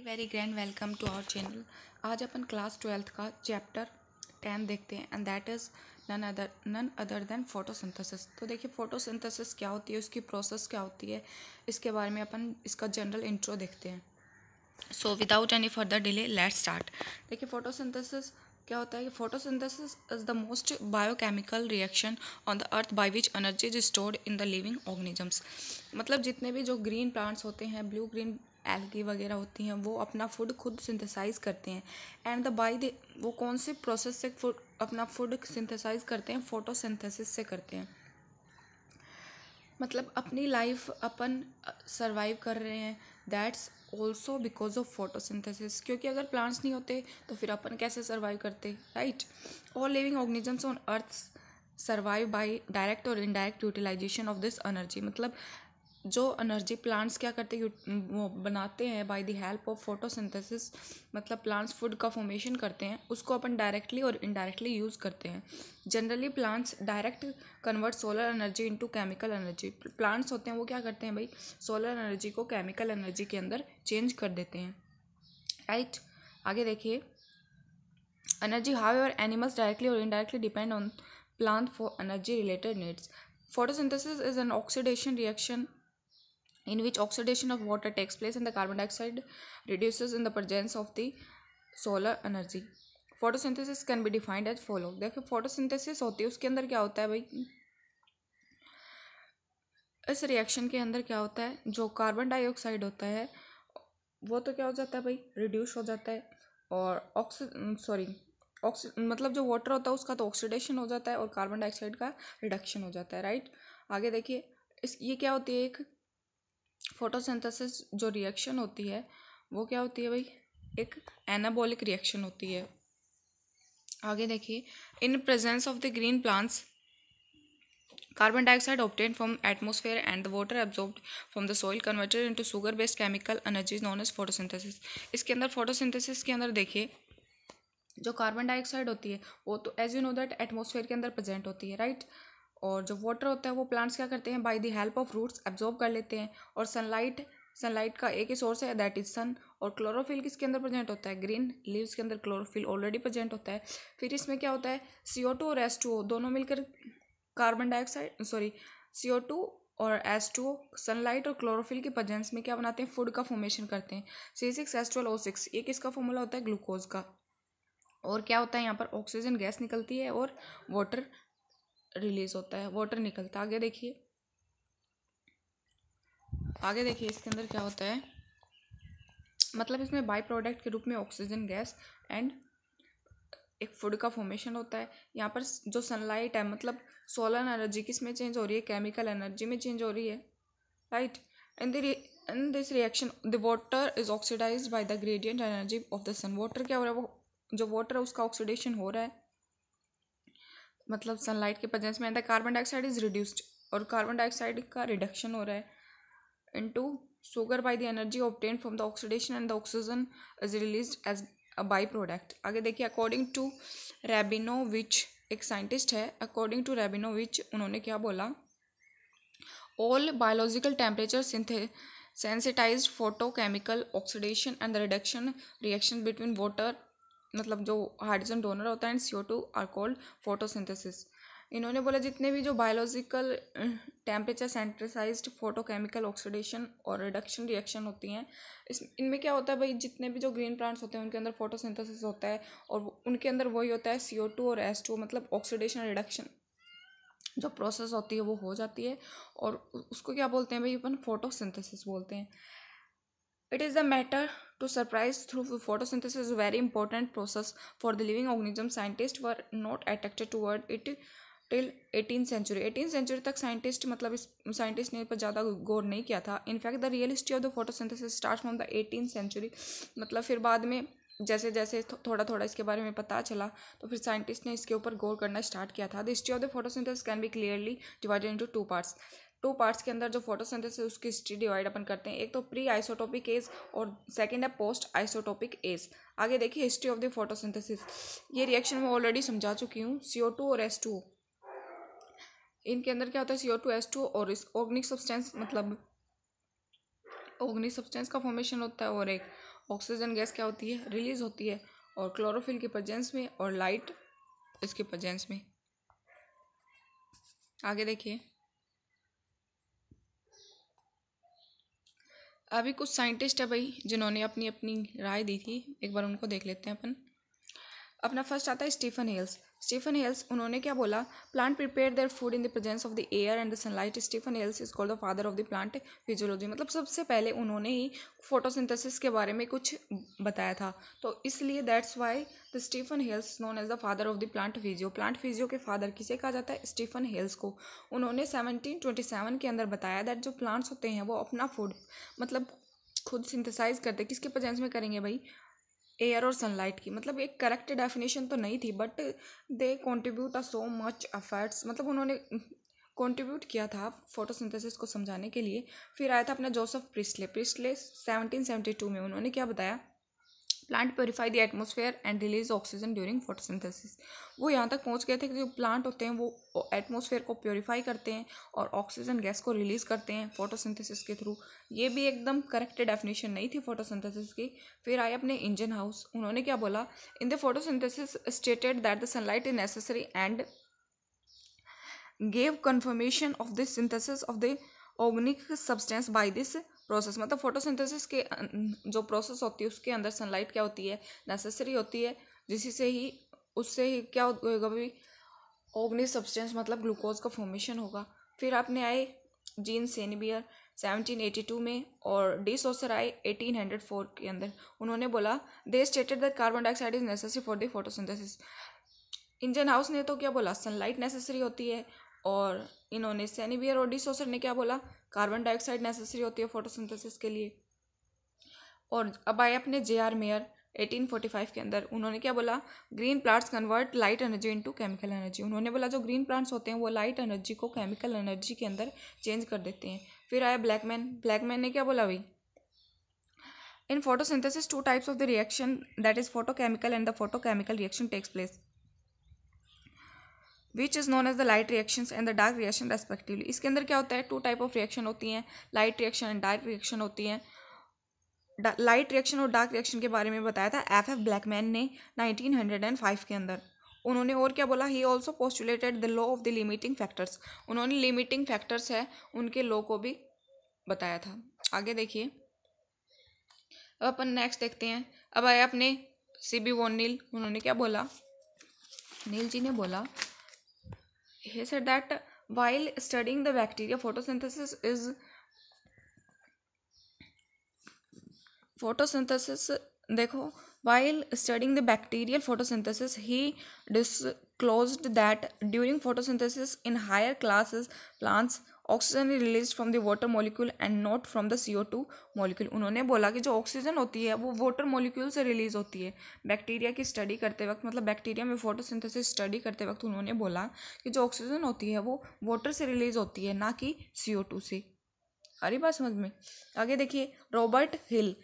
Very grand welcome to our channel. आज अपन class 12th का चैप्टर 10 देखते हैं and that is none other than photosynthesis. तो देखिए फोटोसिंथेसिस क्या होती है, उसकी प्रोसेस क्या होती है, इसके बारे में अपन इसका जनरल इंट्रो देखते हैं। So without any further delay let's start. देखिए फोटोसिंथेसिस क्या होता है कि photosynthesis is the most biochemical reaction on the earth by which energy is stored in the living organisms. मतलब जितने भी जो ग्रीन प्लांट्स होते हैं, ब्लू ग्रीन एल्गी वगैरह होती हैं, वो अपना फूड खुद सिंथेसाइज करते हैं एंड द बाय द वो कौन से प्रोसेस से फूड अपना फूड सिंथेसाइज करते हैं, फोटोसिंथेसिस से करते हैं। मतलब अपनी लाइफ अपन सरवाइव कर रहे हैं, that's also because of photosynthesis. क्योंकि अगर प्लांट्स नहीं होते तो फिर अपन कैसे सरवाइव करते, right. All living organisms on earth survive by direct और indirect utilization of this energy. मतलब जो एनर्जी प्लांट्स क्या करते हैं, वो बनाते हैं by the help of photosynthesis. मतलब प्लांट्स फूड का फॉर्मेशन करते हैं, उसको अपन डायरेक्टली और इनडायरेक्टली यूज़ करते हैं। Generally plants direct convert solar energy into chemical energy. Plants होते हैं वो क्या करते हैं भाई, सोलर एनर्जी को केमिकल एनर्जी के अंदर चेंज कर देते हैं, राइट। आगे देखिए, एनर्जी हाउएवर एनिमल्स डायरेक्टली और indirectly depend on plant for energy related needs. Photosynthesis is an oxidation reaction in which oxidation of water takes place and the carbon dioxide reduces in the presence of the solar energy. Photosynthesis can be defined as follow। देखो photosynthesis होती है, उसके अंदर क्या होता है भाई, इस रिएक्शन के अंदर क्या होता है, जो कार्बन डाइऑक्साइड होता है वो तो क्या हो जाता है भाई, रिड्यूस हो जाता है। और मतलब जो वाटर होता है उसका तो ऑक्सीडेशन हो जाता है और कार्बन डाइऑक्साइड का रिडक्शन हो जाता है, राइट। आगे देखिए, ये क्या होती है, एक फोटोसिंथेसिस जो रिएक्शन होती है वो क्या होती है भाई, एक एनाबॉलिक रिएक्शन होती है। आगे देखिए, in presence of the green plants carbon dioxide obtained from atmosphere and the water absorbed from the soil converted into sugar based chemical energy is known as photosynthesis। इसके अंदर फोटोसिंथेसिस के अंदर देखिए, जो कार्बन डाइऑक्साइड होती है वो तो as you know that atmosphere के अंदर प्रेजेंट होती है, राइट। और जो वाटर होता है वो प्लांट्स क्या करते हैं, by the help of roots absorb कर लेते हैं। और सनलाइट का एक ही सोर्स है, दैट इज सन। और क्लोरोफिल किसके अंदर प्रेजेंट होता है, ग्रीन लीव्स के अंदर क्लोरोफिल ऑलरेडी प्रेजेंट होता है। फिर इसमें क्या होता है, CO2 और H2O दोनों मिलकर कार्बन डाइऑक्साइड CO2 और H2O सनलाइट और क्लोरोफिल के प्रेजेंस में क्या बनाते हैं, फूड का फॉर्मेशन करते हैं। C6H12O6 ये किसका फॉर्मूला होता है, ग्लूकोज का। और क्या होता है, यहाँ पर ऑक्सीजन गैस निकलती है और वाटर रिलीज होता है, वाटर निकलता है। आगे देखिए इसके अंदर क्या होता है, मतलब इसमें बाई प्रोडक्ट के रूप में ऑक्सीजन गैस एंड एक फूड का फॉर्मेशन होता है। यहाँ पर जो सनलाइट है, मतलब सोलर एनर्जी किस में चेंज हो रही है, केमिकल एनर्जी में चेंज हो रही है, right. In this reaction the water is oxidised by the gradient energy of the sun. Water क्या हो रहा है, वो जो वाटर है उसका ऑक्सीडेशन हो रहा है, मतलब सनलाइट के प्रेजेंस में। The carbon dioxide is reduced और कार्बन डाइऑक्साइड का रिडक्शन हो रहा है into sugar by the energy obtained from the oxidation and the oxygen is released as a byproduct। आगे देखिए, अकॉर्डिंग टू रेबिनोविच, एक साइंटिस्ट है, अकॉर्डिंग टू रेबिनोविच उन्होंने क्या बोला, all biological temperature sensitised photochemical oxidation and the reduction reaction between water, मतलब जो hydrogen donor होता है, and CO2 are called photosynthesis. इन्होंने बोला जितने भी जो बायोलॉजिकल टेम्परेचर सेंट्रिसाइज्ड फोटोकेमिकल ऑक्सीडेशन और रिडक्शन रिएक्शन होती हैं, इनमें क्या होता है भाई, जितने भी जो ग्रीन प्लांट्स होते हैं उनके अंदर फोटोसिंथेसिस होता है और उनके अंदर वही होता है CO2 और H2, मतलब ऑक्सीडेशन रिडक्शन जो प्रोसेस होती है वो हो जाती है और उसको क्या बोलते हैं भाई, अपन फोटोसिंथेसिस बोलते हैं। It is the matter to surprise through photosynthesis is a very important process for the living organism. Scientists were not attracted toward it till 18th century. 18th century तक साइंटिस्ट ने इस पर ज़्यादा गौर नहीं किया था। In fact the real history of the photosynthesis start from the 18th century. मतलब फिर बाद में जैसे जैसे थोड़ा थोड़ा इसके बारे में पता चला तो फिर साइंटिस्ट ने इसके ऊपर गौर करना स्टार्ट किया था। The history of the photosynthesis can be clearly divided into two parts के अंदर जो फोटोसिंथेसिस है उसकी हिस्ट्री डिवाइड अपन करते हैं। एक तो प्री आइसोटोपिक एज और सेकंड है पोस्ट आइसोटोपिक एज। आगे देखिए, हिस्ट्री ऑफ द फोटोसिंथेसिस, ये रिएक्शन मैं ऑलरेडी समझा चुकी हूँ। CO2 और H2O, इनके अंदर क्या होता है, CO2 H2O और ऑर्गेनिक सब्सटेंस, मतलब ऑर्गेनिक सब्सटेंस का फॉर्मेशन होता है और एक ऑक्सीजन गैस क्या होती है, रिलीज होती है, और क्लोरोफिल के प्रेजेंस में और लाइट इसके प्रेजेंस में। आगे देखिए, अभी कुछ साइंटिस्ट है भाई जिन्होंने अपनी अपनी राय दी थी, एक बार उनको देख लेते हैं अपन। अपना फर्स्ट आता है स्टीफन हेल्स। स्टीफन हेल्स उन्होंने क्या बोला, plant prepare their food in the presence of the air and the sunlight. Stephen Hales is called the father of the plant physiology. मतलब सबसे पहले उन्होंने ही फोटोसिंथेसिस के बारे में कुछ बताया था, तो इसलिए that's why the Stephen Hales known as the father of the plant physio. Plant physio के फादर किसे कहा जाता है, स्टीफन हेल्स को। उन्होंने 1727 के अंदर बताया दैट जो प्लांट्स होते हैं वो अपना फूड मतलब खुद सिंथेसाइज करते, किसके प्रेजेंस में करेंगे भाई, एयर और सनलाइट की। मतलब एक करेक्ट डेफिनेशन तो नहीं थी, but they contribute so much efforts, मतलब उन्होंने कंट्रीब्यूट किया था फोटोसिंथेसिस को समझाने के लिए। फिर आया था अपना जोसेफ प्रिस्टले 1772 में। उन्होंने क्या बताया, plant purify the atmosphere and release oxygen during photosynthesis. वो यहाँ तक पहुँच गए थे कि जो प्लांट होते हैं वो एटमोसफेयर को प्योरीफाई करते हैं और ऑक्सीजन गैस को रिलीज करते हैं फोटोसिंथेसिस के थ्रू। ये भी एकदम करेक्ट डेफिनेशन नहीं थी फोटोसिंथेसिस की। फिर आए अपने इंजन हाउस। उन्होंने क्या बोला, इन the photosynthesis stated that the sunlight is necessary and gave confirmation of the synthesis of the organic substance by this process. मतलब फोटोसिंथेसिस के जो प्रोसेस होती है उसके अंदर सनलाइट क्या होती है, नेसेसरी होती है, उससे ही क्या होगा भाई, ऑर्गेनिक सब्सटेंस मतलब ग्लूकोज का फॉर्मेशन होगा। फिर आपने आए जीन सेनेबियर 1782 में, और डी सोसर आए 1804 के अंदर। उन्होंने बोला, they stated that carbon dioxide is necessary for the photosynthesis. Ingenhousz ने तो क्या बोला, सनलाइट नेसेसरी होती है, और इन्होंने सेनेबियर और डी सोसर ने क्या बोला, कार्बन डाइऑक्साइड नेसेसरी होती है फोटोसिंथेसिस के लिए। और अब आए अपने जे.आर. मेयर 1845 के अंदर। उन्होंने क्या बोला, green plants convert light energy into chemical energy. उन्होंने बोला जो ग्रीन प्लांट्स होते हैं वो लाइट एनर्जी को केमिकल एनर्जी के अंदर चेंज कर देते हैं। फिर आया ब्लैकमैन ने क्या बोला भाई, in photosynthesis two types of the reaction that is photochemical and the photochemical reaction takes place which is known as the light reactions and the dark reaction respectively. इसके अंदर क्या होता है, टू टाइप ऑफ रिएक्शन होती हैं, light reaction and dark reaction होती हैं। Light reaction और डार्क रिएक्शन के बारे में बताया था एफ ब्लैकमैन ने 1905 के अंदर। उन्होंने और क्या बोला, he also postulated the law of the limiting factors. उन्होंने लिमिटिंग फैक्टर्स है उनके लॉ को भी बताया था। आगे देखिए, अब अपन नेक्स्ट देखते हैं। अब आया अपने सीबी वॉन नील। उन्होंने क्या बोला, नील जी ने बोला, he said that while studying the bacteria photosynthesis देखो, while studying the bacterial photosynthesis he disclosed that during photosynthesis in higher classes plants oxygen is released from the water molecule and not from the CO2 molecule। उन्होंने बोला कि जो oxygen होती है वो water molecule से release होती है। बैक्टीरिया की स्टडी करते वक्त, मतलब बैक्टीरिया में फोटोसिंथेसिस स्टडी करते वक्त उन्होंने बोला कि जो ऑक्सीजन होती है वो वाटर से रिलीज होती है, ना कि CO2 से। आ रही बात समझ में। आगे देखिए, रॉबर्ट हिल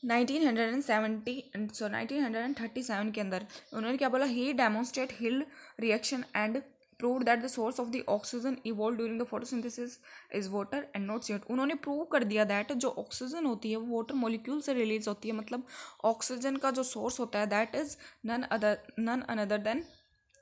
1937 के अंदर उन्होंने क्या बोला, he demonstrate Hill reaction and prove that the source of the oxygen evolve during the photosynthesis is water and not CO2। उन्होंने प्रूव कर दिया दैट जो ऑक्सीजन होती है वो वाटर मॉलिक्यूल से रिलीज होती है। मतलब ऑक्सीजन का जो सोर्स होता है that is none another than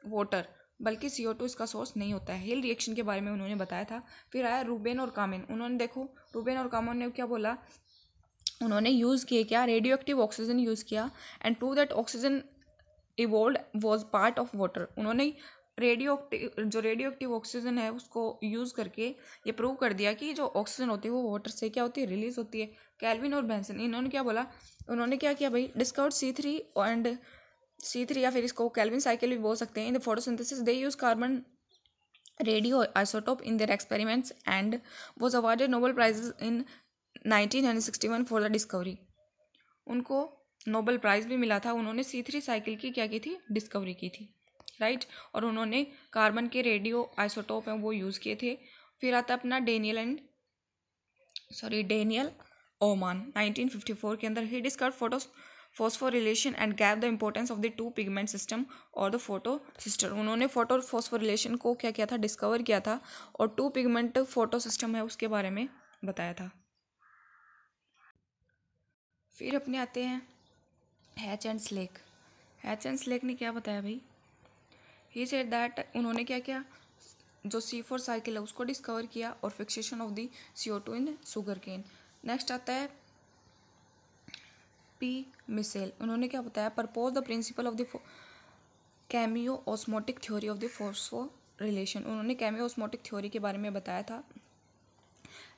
water, बल्कि CO2 इसका सोर्स नहीं होता है। हिल रिएक्शन के बारे में उन्होंने बताया था। फिर आया रूबेन और कामेन। उन्होंने देखो, रूबेन और कामेन ने क्या बोला, उन्होंने यूज़ किए क्या, रेडियो एक्टिव ऑक्सीजन यूज़ किया and prove that oxygen evolve was part of water. उन्होंने रेडियो एक्टिव ऑक्सीजन है उसको यूज़ करके ये प्रूव कर दिया कि जो ऑक्सीजन होती है वो वाटर से क्या होती है, रिलीज होती है। कैल्विन और बेंसन इन्होंने क्या बोला, उन्होंने क्या किया भाई, डिस्कवर्ड C3 या फिर इसको कैल्विन साइकिल भी बोल सकते हैं। In the photosynthesis they use carbon radioisotope in their experiments and was awarded Nobel prizes in 1961 for the discovery. उनको नोबेल प्राइज़ भी मिला था। उन्होंने C3 साइकिल की क्या की थी, डिस्कवरी की थी, राइट। और उन्होंने कार्बन के रेडियो आइसोटोप हैं वो यूज़ किए थे। फिर आता अपना डेनियल ओमान 1954 के अंदर। He discovered phosphorylation and gave the importance of the two pigment system और द फोटो सिस्टर। उन्होंने फोटो फॉस्फोरिलेशन को क्या किया था, डिस्कवर किया था, और टू पिगमेंट फोटो सिस्टम है उसके बारे में बताया था। फिर अपने आते हैं Hatch and Slack. Hatch and Slack ने क्या बताया भाई, ही सेड दैट उन्होंने क्या किया, जो C4 साइकिल है उसको डिस्कवर किया और fixation of the CO2 in sugarcane. Next आता है P मिसेल। उन्होंने क्या बताया, propose the principle of the chemiosmotic theory of the phosphorylation. उन्होंने कैमियो ऑस्मोटिक थ्योरी के बारे में बताया था।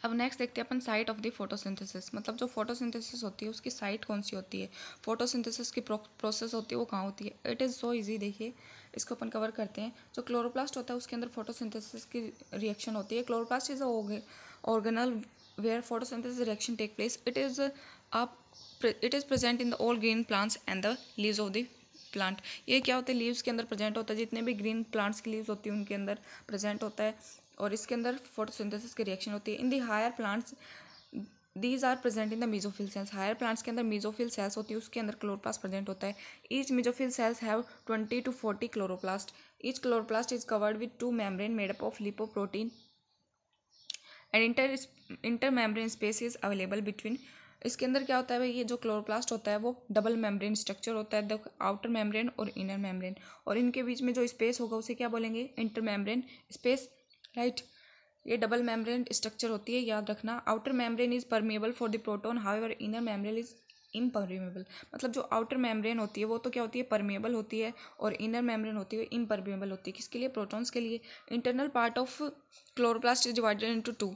अब नेक्स्ट देखते हैं अपन साइट ऑफ द फोटोसिंथेसिस, मतलब जो फोटोसिंथेसिस होती है उसकी साइट कौन सी होती है, फोटोसिंथेसिस की प्रोसेस होती है वो कहाँ होती है। इट इज़ सो इजी, देखिए इसको अपन कवर करते हैं। जो क्लोरोप्लास्ट होता है उसके अंदर फोटोसिंथेसिस की रिएक्शन होती है। Chloroplast is organelle where photosynthesis reaction take place. It is present in the all green plants and the leaves of the plant. ये क्या होता है, लीव्स के अंदर प्रेजेंट होता है, जितने भी ग्रीन प्लांट्स की लीव्स होती है उनके अंदर प्रेजेंट होता है और इसके अंदर फोटोसिंथेसिस की रिएक्शन होती है। In the higher plants these are present in the mesophyll cells. Higher plants के अंदर मीजोफिल सेल्स होती है, उसके अंदर क्लोरोप्लास्ट प्रेजेंट होता है। Each mesophyll cells have 20 to 40 chloroplast. Each chloroplast is covered with 2 membrane made up of lipoprotein and inter membrane space is available between. इसके अंदर क्या होता है भाई, ये जो क्लोरोप्लास्ट होता है वो डबल मेम्ब्रेन स्ट्रक्चर होता है, द आउटर मेम्ब्रेन और इनर मेम्ब्रेन, और इनके बीच में जो स्पेस होगा उसे क्या बोलेंगे, इंटर मेम्ब्रेन स्पेस, राइट। ये डबल मेम्ब्रेन स्ट्रक्चर होती है, याद रखना। Outer membrane is permeable for the proton, however inner membrane is impermeable. मतलब जो आउटर मेम्ब्रेन होती है वो तो क्या होती है, परमेबल होती है, और इनर मेम्ब्रेन होती है इम्परमेबल होती है। किसके लिए, प्रोटॉन्स के लिए। Internal part of chloroplast is divided into 2।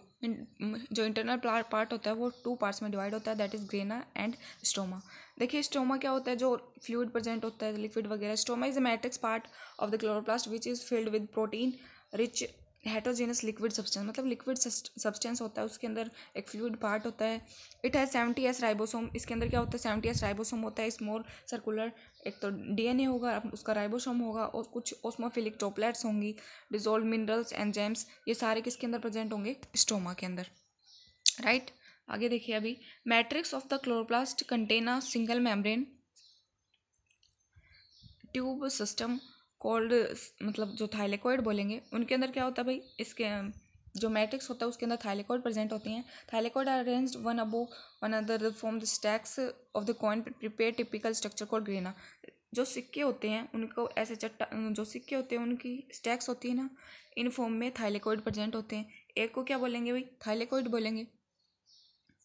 जो इंटरनल पार्ट होता है वो 2 पार्ट्स में डिवाइड होता है, that is grana and stoma. देखिए स्टोमा क्या होता है, जो फ्लूइड प्रेजेंट होता है, लिक्विड वगैरह। Stoma is a matrix part of the chloroplast which is filled with protein rich heterogeneous liquid substance. मतलब लिक्विड सब्सटेंस होता है, उसके अंदर एक फ्लूइड पार्ट होता है। It has 70S ribosome. इसके अंदर क्या होता है, 70S राइबोसोम होता है, स्मॉल सर्कुलर। एक तो DNA होगा, उसका राइबोसोम होगा, और कुछ ओस्मोफिलिक ड्रॉपलेट्स होंगी, डिजोल्व मिनरल्स एंजाइम्स, ये सारे किसके अंदर प्रेजेंट होंगे, स्टोमा के अंदर, राइट। आगे देखिए अभी, matrix of the chloroplast contain a single membrane tube system called, मतलब जो थाइलेकोइड बोलेंगे, उनके अंदर क्या होता है भाई, इसके जो मैट्रिक्स होता है उसके अंदर थाइलेकोइड प्रेजेंट होती हैं। Thylakoid are arranged one above one other form the stacks of the coin prepare typical structure called grana. जो सिक्के होते हैं उनको ऐसे जो सिक्के होते हैं उनकी स्टैक्स होती है ना, इन फॉर्म में थाइलेकोइड प्रेजेंट होते हैं। एक को क्या बोलेंगे भाई, थाइलेकोइड बोलेंगे,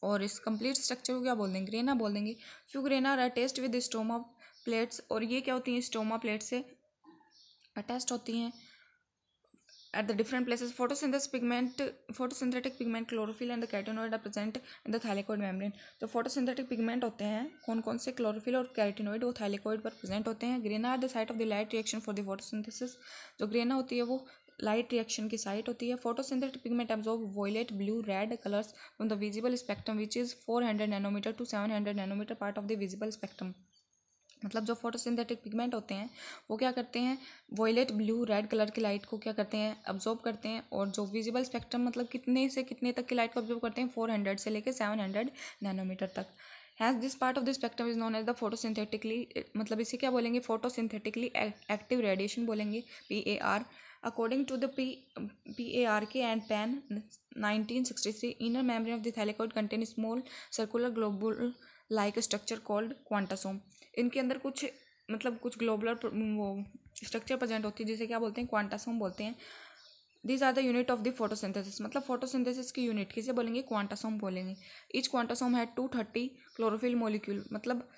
और इस कंप्लीट स्ट्रक्चर को क्या बोल देंगे, ग्रेना बोल देंगे। Few grana are attached with stoma plates, और ये क्या होती हैं, स्टोमा प्लेट से अटैच्ड होती हैं at the different places. Photosynthetic pigment chlorophyll and the carotenoid are present in the thylakoid membrane. जो photosynthetic pigment होते हैं कौन कौन से, क्लोरोफिल और कैरोटिनॉइड, वो थाइलेकोइड पर प्रेजेंट होते हैं। Grana are the site of the light reaction for the photosynthesis. जो ग्रेना होती है वो लाइट रिएक्शन की साइट होती है। Photosynthetic pigment absorb violet, blue, red colours from the visible spectrum which is 400 nanometre to 700 nanometre part of the visible spectrum. मतलब जो photosynthetic pigment होते हैं वो क्या करते हैं, वॉयलेट, ब्लू, रेड कलर की लाइट को क्या करते हैं, अब्जॉर्ब करते हैं, और जो विजिबल स्पेक्ट्रम मतलब कितने से कितने तक की लाइट को अब्जॉर्ब करते हैं, 400 से लेकर 700 नैनोमीटर तक। Has this part of the spectrum is known as the photosynthetically, मतलब इसे क्या बोलेंगे, फोटोसिंथेटिकली एक्टिव रेडिएशन बोलेंगे, PAR। According to the PARK and पैन 1963, inner membrane of the thylakoid contain small circular globule like structure called quantasome. इनके अंदर कुछ मतलब कुछ ग्लोबुलर वो स्ट्रक्चर प्रेजेंट होती है जिसे क्या बोलते हैं, क्वांटासोम बोलते हैं। These are the unit of the photosynthesis. मतलब फोटोसिंथेसिस की यूनिट किसे बोलेंगे, क्वांटासोम बोलेंगे। ईच क्वांटासोम है 230 क्लोरोफिल मोलिक्यूल। मतलब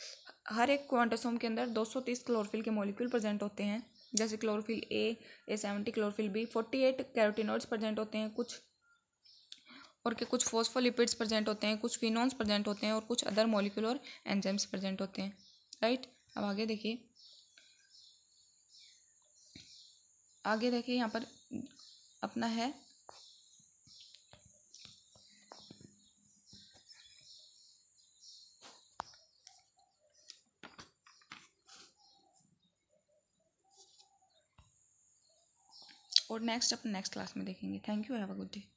हर एक क्वांटासोम के अंदर 230 क्लोरोफिल के मोलिक्यूल प्रेजेंट होते हैं, जैसे chlorophyll A70, chlorophyll B। 48 carotenoids present होते हैं कुछ, और के कुछ फॉस्फोलिपिड्स प्रेजेंट होते हैं, कुछ फिनॉन्स प्रेजेंट होते हैं, और कुछ अदर मॉलिक्यूल और एंजाइम्स प्रेजेंट होते हैं, राइट। अब आगे देखिए, यहाँ पर अपना है और नेक्स्ट अपन नेक्स्ट क्लास में देखेंगे। Thank you, have a good day.